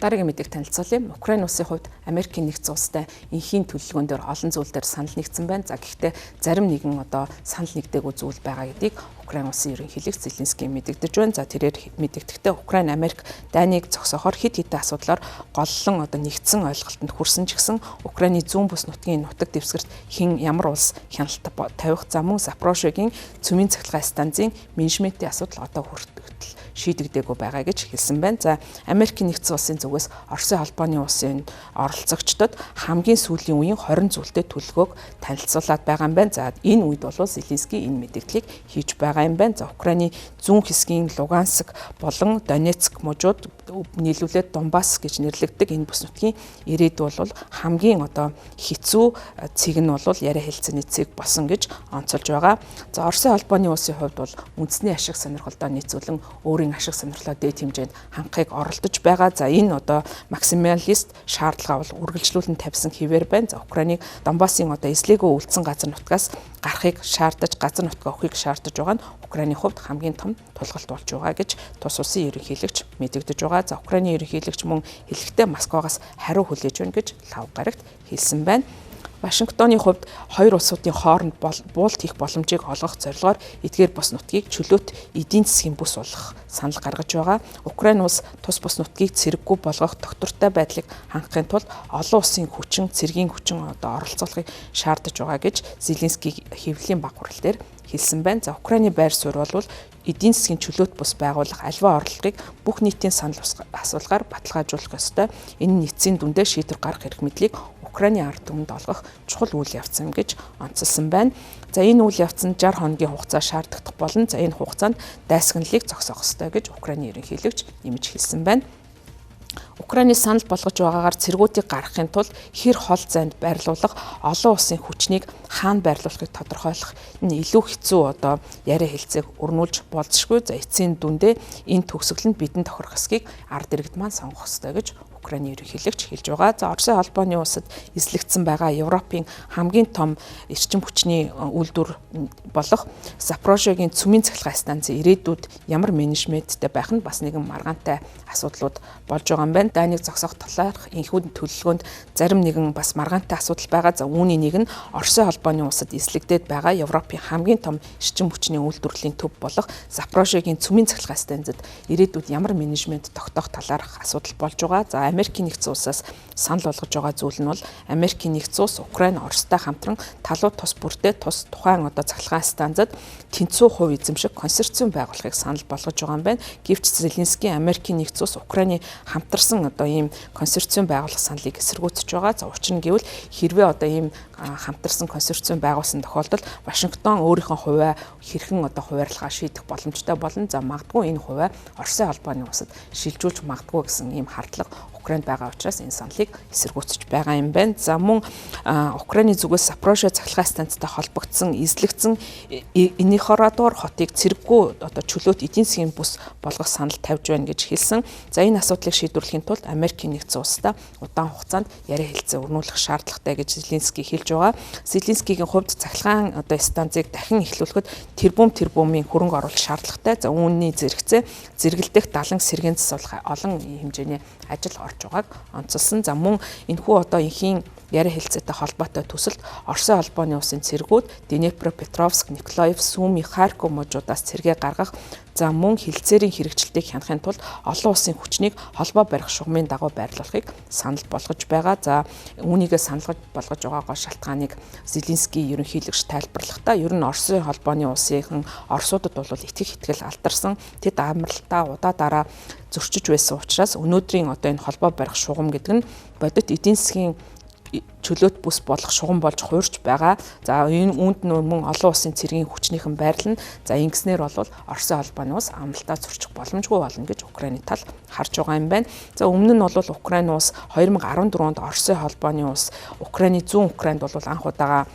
Дараагийн мэдээг танилцуулъя. Украин улсын хувьд Америкийн нэгдсэн улстай энхийн төлөвлөгөөн дээр олон зүйл дээр санал нэгдсэн байна. За гэхдээ зарим нэгэн санал нэгдээгүй зүйл байгаа гэдгийг Украин улсын ерөнхийлөгч Зеленский мэдэгдэж байна. За тэрээр мэдэгдэхдээ Украин Америк дайныг зогсоохоор хэд хэдэн асуудлаар голлон нэгдсэн ойлголтод хүрсэн ч гэсэн Украины зүүн бүс нутгийн нутаг дэвсгэрт хэн ямар улс хяналт тавих мөн Запорожигийн цөмийн цахилгаан станцын менежментийн асуудал хүртэл шийдэгдээгүй байгаа гэж хэлсэн байна. За Америкийн нэгдсэн улсын зүгээс Оросын холбооны улсын оролцогчдод хамгийн сүүлийн үеийн 20 зүйлтэй төлөвлөгөөг танилцуулаад байгаа юм байна. За энэ үед бол Зеленский энэ мэдээллийг хийж байгаа юм байна. За Украины зүүн хэсгийн Луганск болон Донецк мужууд нийлүүлээд Донбасс гэж нэрлэгддэг энэ бүс нутгийн ирээд бол хамгийн хэцүү цэг нь бол яриа хэлцээний цэг болсон гэж онцолж байгаа. За Оросын холбооны улсын хувьд бол үндэсний ашиг сонирхолтой нийцүүлэн өөрийн ашиг сонирхлоо дээд хэмжээнд хангахыг оролдож байгаа. За энэ максималист шаардлага бол үргэлжлүүлэн тавьсан хэвээр байна. За Украиныг Донбассын эслээгөө үлдсэн газар нутгаас гарахыг шаардаж, газар нутгаа өгөхийг шаардаж байгаа нь Украины хувьд хамгийн том тулгалт болж байгаа гэж тус улсын ерөнхийлөгч мэдэгдэж байгаа. За Украины ерөнхийлөгч мөн хэлэхдээ Москвагаас хариу хүлээж байна гэж лав гарагт хэлсэн байна. Вашингтоны хувьд хоёр улсуудын хооронд буулт хийх боломжийг олгох зорилгоор эдгээр бус нутгийг чөлөөт эдийн засгийн бүс болгох санал гаргаж байгаа. Украин улс тус бус нутгийг цэрэггүй болгох тогтвортой байдлыг хангахын тулд олон улсын хүчин, цэргийн хүчин оролцоолохыг шаардаж байгаа гэж Зеленский хэвлэлийн баг хурал дээр хэлсэн байна. За Украины байр суурь бол эдийн засгийн чөлөөт бус байгуулах аливаа орлогыг бүх нийтийн санал асуулгаар баталгаажуулах ёстой. Энэ нийцийн дүндээ шийдвэр гаргах эрх мэдлийг Украины ард түмэнд олгох чухал үйл явц юм гэж онцлсан байна. За энэ үйл явц нь 60 хоногийн хугацаа шаарддаг болно. За энэ хугацаанд дайсагналыг зогсоох ёстой гэж Украины ерөнхийлөгч нэмж хэлсэн байна. Украины санал болгож байгаагаар цэргүүдийг гаргахын тулд хэр хол зайд байрлуулах, олон улсын хүчнийг хаана байрлуулахыг тодорхойлох энэ илүү хэцүү яриа хэлцээг өрнүүлж болзошгүй. За эцсийн дүндээ энэ төгсгөлөнд бидэн тохирох эсхийг ард иргэд маань сонгох ёстой гэж Украины ерөнхийлөгч хэлж байгаа. За Оросын холбооны улсад эзлэгдсэн байгаа Европын хамгийн том эрчим хүчний үйлдвэр болох Запорожигийн цөмийн цахилгаан станцын ирээдүйд ямар менежменттэй байх нь бас нэгэн маргаантай асуудлууд болж байгаа юм байна. Дайныг зогсоох талаарх энэхүү төлөвлөгөөнд зарим нэгэн бас маргаантай асуудал байгаа. За үүний нэг нь Оросын холбооны улсад эзлэгдээд байгаа Европын хамгийн том эрчим хүчний үйлдвэрлэлийн төв болох Запорожигийн цөмийн цахилгаан станцад ирээдүйд ямар менежмент тогтоох талаарх асуудал болж байгаа. За Америкийн нэгдсэн улсаас санал болгож байгаа зүйл нь бол Америкийн нэгдсэн улс Украин Оростой хамтран талууд тус бүрдээ тухайн цахилгаан станцад тэнцүү хувь эзэмших консорциум байгуулахыг санал болгож байгаа юм байна. Гэвч Зеленский Америкийн нэгдсэн улс Украины хамтарсан ийм консорциум байгуулах саналыг эсэргүүцэж байгаа. За учир нь гэвэл хэрвээ ийм хамтарсан консорциум байгуулсан тохиолдолд Вашингтон өөрийнхөө хувиа хэрхэн хуваарлахаа шийдэх боломжтой болно. За магадгүй энэ хувиа Оросын холбооны улсад шилжүүлж магадгүй гэсэн ийм хардлага Украинд байгаа учраас энэ саналыг эсэргүүцэж байгаа юм байна. За мөн Украины зүгээс Запорожиа цахилгаан станцтай холбогдсон эзлэгдсэн Энихорадор хотыг цэрэггүй чөлөөт эдийн засгийн бүс болгох санал тавьж байна гэж хэлсэн. За энэ асуудлыг шийдвэрлэхийн тулд Америкийн нэгдсэн улстай удаан хугацаанд яриа хэлцээ өрнүүлэх шаардлагатай гэж Зеленский хэлж байгаа. Зеленскийгийн хувьд цахилгаан станцыг дахин эхлүүлэхэд тэрбумын хөрөнгө оруулалт шаардлагатай. За үүний зэрэгцээ зэрэгэлдэх 70 сэргээн засварлах олон хэмжээний ажил орж байгааг онцолсон. За мөн энэхүү энхийн яриа хэлцээтэй холбоотой төсөлд Оросын холбооны улсын цэргүүд Днепропетровск, Николаев, Суми, Харьков мужуудаас цэргээ гаргах, за мөн хилцээрийн хэрэгжилтийг хянахын тулд олон улсын хүчнийг холбоо барих шугамын дагуу байрлуулахыг санал болгож байгаа. За үүнийгээ санал болгож байгаагаа шалтгааныг Зеленский ерөнхийлөгч тайлбарлахдаа ер нь Оросын холбооны улсын Оросуудад бол итгэх итгэл алдарсан. Тэд амралтаа удаа зөрчиж байсан учраас өнөөдрийн энэ холбоо барих шугам гэдэг нь бодит эдийн засгийн чөлөөт бүс болох шугам болж хуурч байгаа. За энэ үүнд мөн олон улсын цэргийн хүчнийхэн байрлал нь за ингэснээр бол Оросын холбооны улс амралтаа зөрчих боломжгүй болно гэж Украины тал харж байгаа юм байна. За өмнө нь бол Украины улс 2014 онд Оросын холбооны улс Украины зүүн Украинд бол анх удаага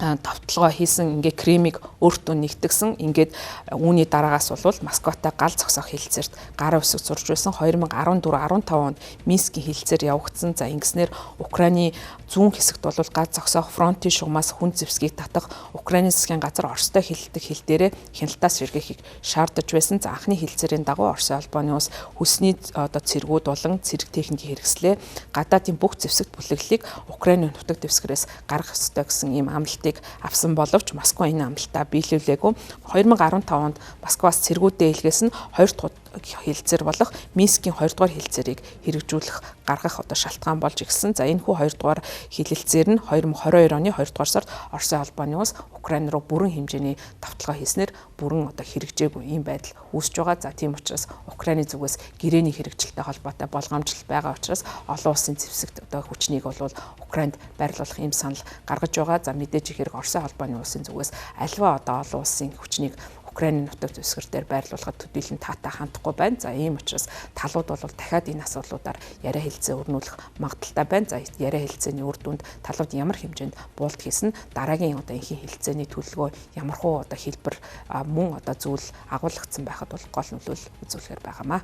тавталгаа хийсэн ингээ кремийг өөртөө нэгтгсэн. Ингээд үүний дараагаас бол Москватай гал зогсоох хилцээрт гар үсэг зурж байсан. 2014-15 онд Минскийн хилцээр явагдсан. За ингэснээр Украины зүүн хэсэгт бол гал зогсоох фронтын шугамаас хүн зэвсгийг татах Украины засгийн газар Оростой хэлдэг хэл дээрээ хяналтаас сэргээхийг шаардаж байсан. За анхны хилцээрийн дагуу Оросын албаны улс хүсний цэргүүд болон цэрэг техникийн хэрэгслээ гадаадын бүх зэвсэгт бүлэглэлийг Украины нутаг дэвсгэрээс гаргах ёстой гэсэн ийм амлалтыг авсан боловч Москва энэ амлалтаа биелүүлээгүй. 2015 онд Москваас цэргүүдээ илгээсэн 2 дахь хилцээр болох Минскийн 2 дугаар хилцээрийг хэрэгжүүлэх гаргах шалтгаан болж ирсэн. За энэ хүү 2 дугаар хилцээр нь 2022 оны 2 дугаар сард Оросын албаны улс Украин руу бүрэн хэмжээний тавталгаа хийснээр бүрэн хэрэгжээгүй ийм байдал үүсэж байгаа. За тийм учраас Украины зүгээс гэрээний хэрэгжилттэй холбоотой болгоомжлол байгаа учраас олон улсын зэвсэгт хүчнийг бол Украинд байрлуулах ийм санал гаргаж байгаа. За мэдээж хэрэг Оросын албаны улсын зүгээс альва олон улсын хүчнийг Украины нутаг дэвсгэр дээр байрлуулахад төдийлөн таатай хандахгүй байна. За ийм учраас талууд бол дахиад энэ асуудлуудаар яриа хэлцээ өрнүүлэх магадaltaй байна. За яриа хэлцээний үр дүнд талууд ямар хэмжээнд буулт хийсэн дараагийн энэхийн хэлцээний төлөвлөгөө ямархуу хэлбэр мөн зүйл агуулгдсан байхад бол гол нөлөөлөл үзүүлэхээр байгаамаа.